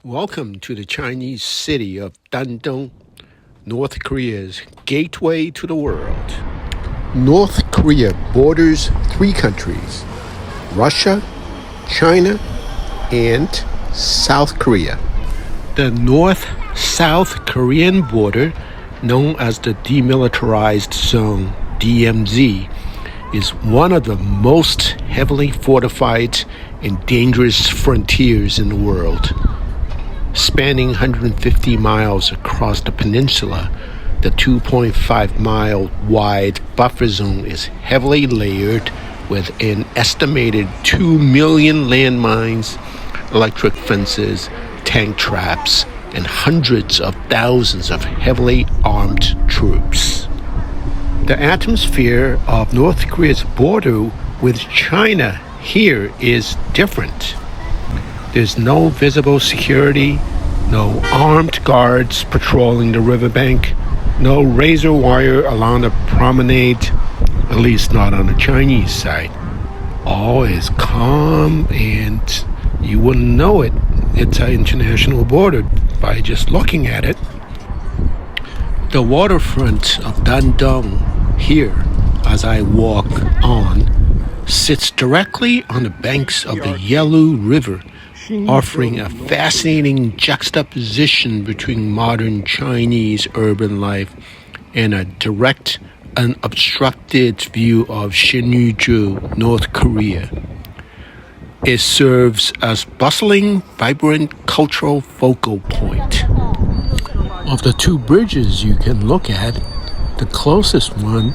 Welcome to the Chinese city of Dandong, North Korea's gateway to the world. North Korea borders three countries: Russia, China, and South Korea. The North-South Korean border, known as the Demilitarized Zone (DMZ), is one of the most heavily fortified and dangerous frontiers in the world. Spanning 150 miles across the peninsula, the 2.5-mile wide buffer zone is heavily layered with an estimated 2 million landmines, electric fences, tank traps, and hundreds of thousands of heavily armed troops. The atmosphere of North Korea's border with China here is different. There's no visible security, no armed guards patrolling the riverbank, no razor wire along the promenade, at least not on the Chinese side. All is calm, and you wouldn't know it. It's an international border by just looking at it. The waterfront of Dandong here, as I walk on, sits directly on the banks of the Yalu River, offering a fascinating juxtaposition between modern Chinese urban life and a direct, unobstructed view of Sinuiju, North Korea. It serves as bustling, vibrant cultural focal point. Of the two bridges you can look at, the closest one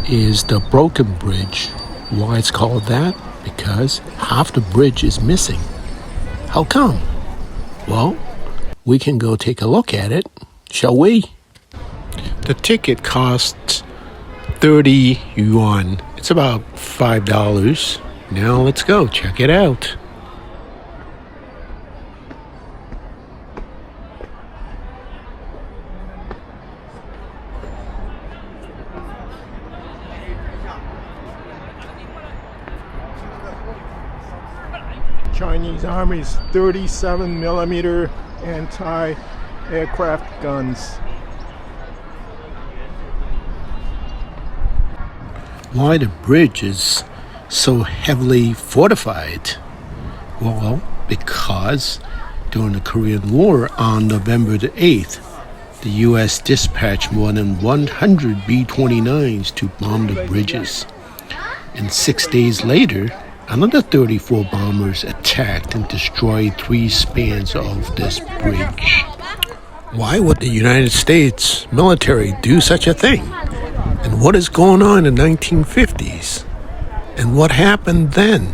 is the Broken Bridge. Why it's called that? Because half the bridge is missing. How come? Well, we can go take a look at it, shall we? The ticket costs 30 yuan. It's about $5. Now let's go check it out. Chinese Army's 37 millimeter anti-aircraft guns. Why the bridge is so heavily fortified? Well, because during the Korean War on November the 8th, the U.S. dispatched more than 100 B-29s to bomb the bridges. And 6 days later, another 34 bombers attacked and destroyed 3 spans of this bridge. Why would the United States military do such a thing? And what is going on in the 1950s? And what happened then?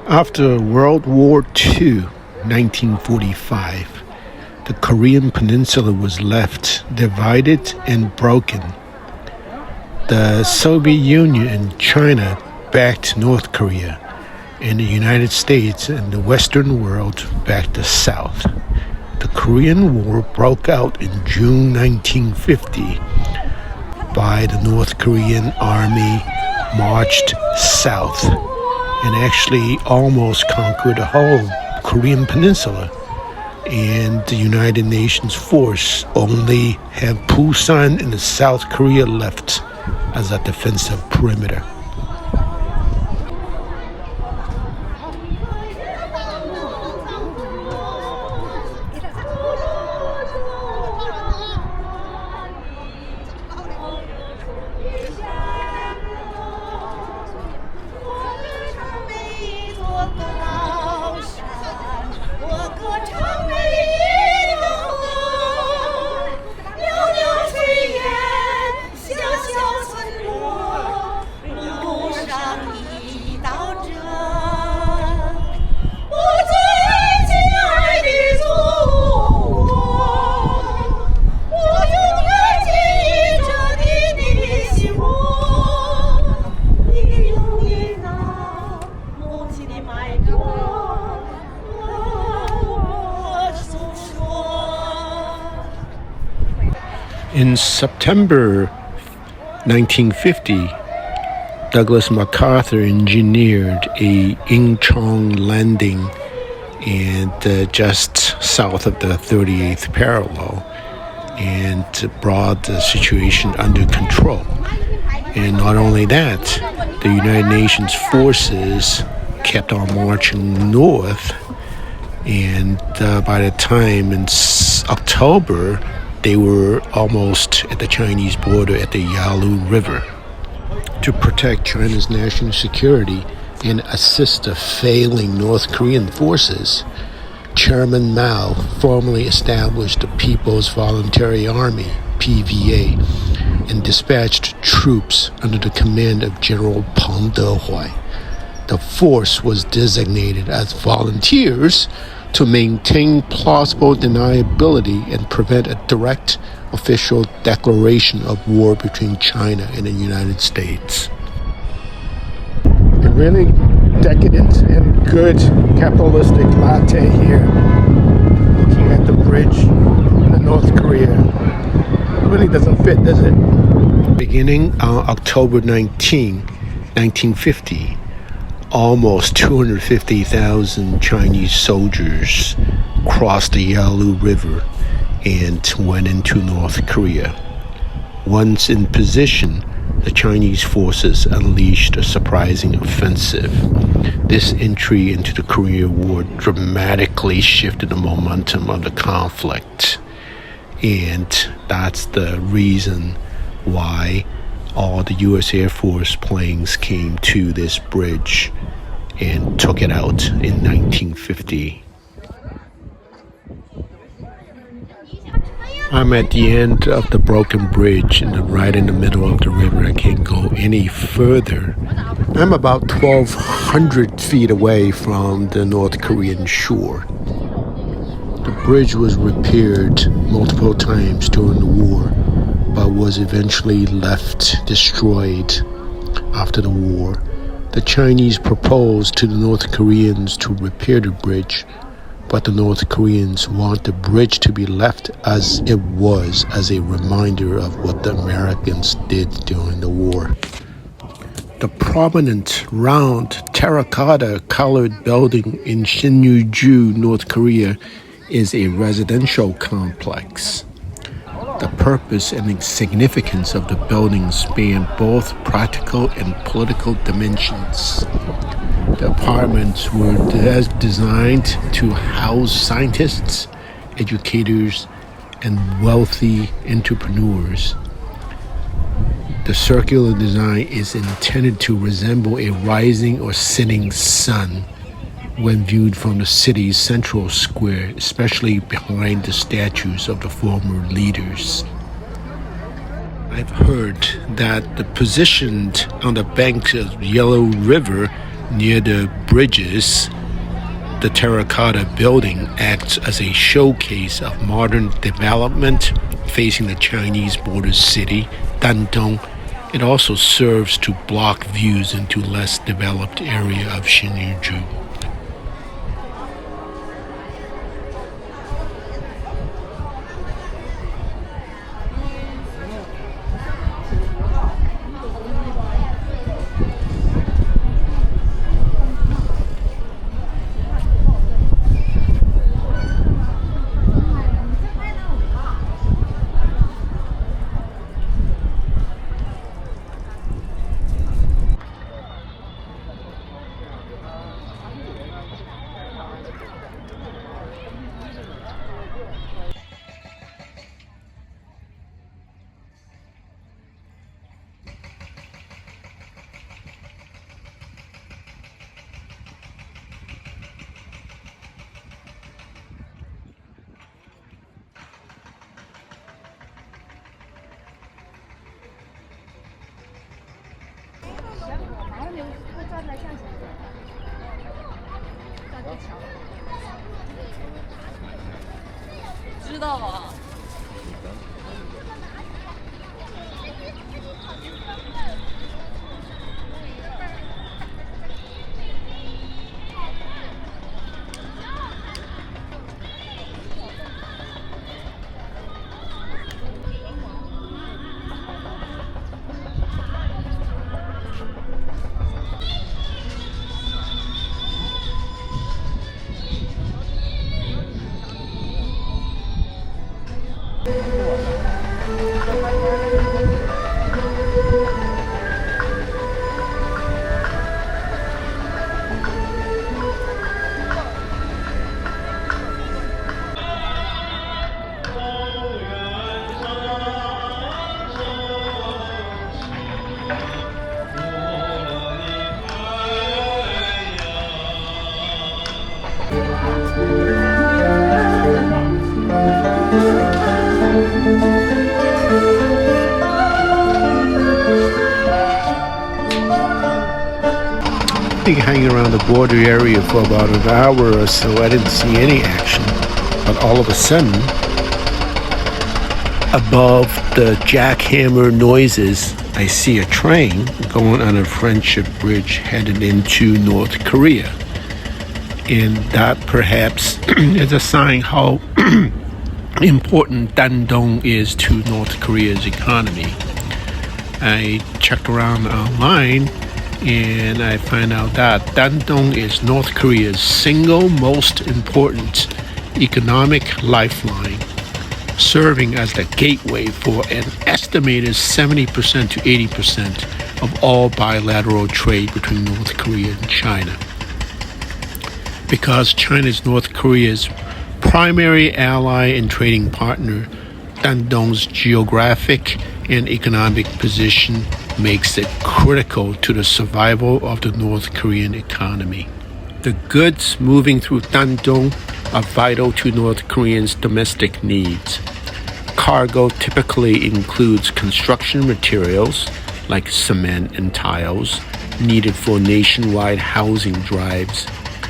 After World War II, 1945, the Korean Peninsula was left divided and broken. The Soviet Union and China backed North Korea, and the United States and the Western world backed the South. The Korean War broke out in June 1950 by the North Korean army marched south and actually almost conquered the whole Korean peninsula. And the United Nations force only have Busan and the South Korea left as a defensive perimeter. In September 1950, Douglas MacArthur engineered a Incheon landing and just south of the 38th parallel, and brought the situation under control. And not only that, the United Nations forces kept on marching north, and by the time in October, they were almost at the Chinese border at the Yalu River. To protect China's national security and assist the failing North Korean forces, Chairman Mao formally established the People's Voluntary Army, PVA, and dispatched troops under the command of General Peng Dehuai. The force was designated as volunteers to maintain plausible deniability and prevent a direct official declaration of war between China and the United States. A really decadent and good capitalistic latte here, looking at the bridge in North Korea. It really doesn't fit, does it? Beginning on October 19, 1950, almost 250,000 Chinese soldiers crossed the Yalu River and went into North Korea. Once in position, the Chinese forces unleashed a surprising offensive. This entry into the Korean War dramatically shifted the momentum of the conflict, and that's the reason why all the U.S. Air Force planes came to this bridge and took it out in 1950. I'm at the end of the broken bridge and right in the middle of the river. I can't go any further. I'm about 1,200 feet away from the North Korean shore. The bridge was repaired multiple times during the war, but was eventually left destroyed after the war. The Chinese proposed to the North Koreans to repair the bridge, but the North Koreans want the bridge to be left as it was, as a reminder of what the Americans did during the war. The prominent, round, terracotta-colored building in Sinuiju, North Korea, is a residential complex. The purpose and significance of the building span both practical and political dimensions. The apartments were designed to house scientists, educators, and wealthy entrepreneurs. The circular design is intended to resemble a rising or setting sun when viewed from the city's central square, especially behind the statues of the former leaders. I've heard that the positioned on the banks of Yalu River near the bridges, the terracotta building acts as a showcase of modern development facing the Chinese border city, Dandong. It also serves to block views into less developed area of Sinuiju. Hanging around the border area for about an hour or so. I didn't see any action, but all of a sudden, above the jackhammer noises, I see a train going on a friendship bridge headed into North Korea. And that perhaps is a sign how important Dandong is to North Korea's economy. I checked around online and I find out that Dandong is North Korea's single most important economic lifeline, serving as the gateway for an estimated 70% to 80% of all bilateral trade between North Korea and China. Because China is North Korea's primary ally and trading partner, Dandong's geographic and economic position makes it critical to the survival of the North Korean economy. The goods moving through Dandong are vital to North Koreans' domestic needs. Cargo typically includes construction materials like cement and tiles needed for nationwide housing drives,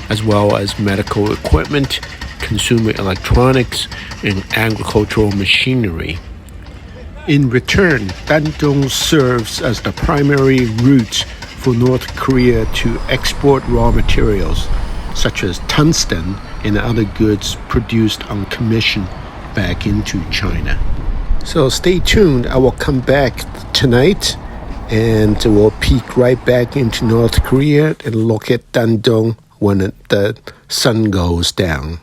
as well as medical equipment, consumer electronics, and agricultural machinery. In return, Dandong serves as the primary route for North Korea to export raw materials, such as tungsten and other goods produced on commission back into China. So stay tuned. I will come back tonight and we'll peek right back into North Korea and look at Dandong when the sun goes down.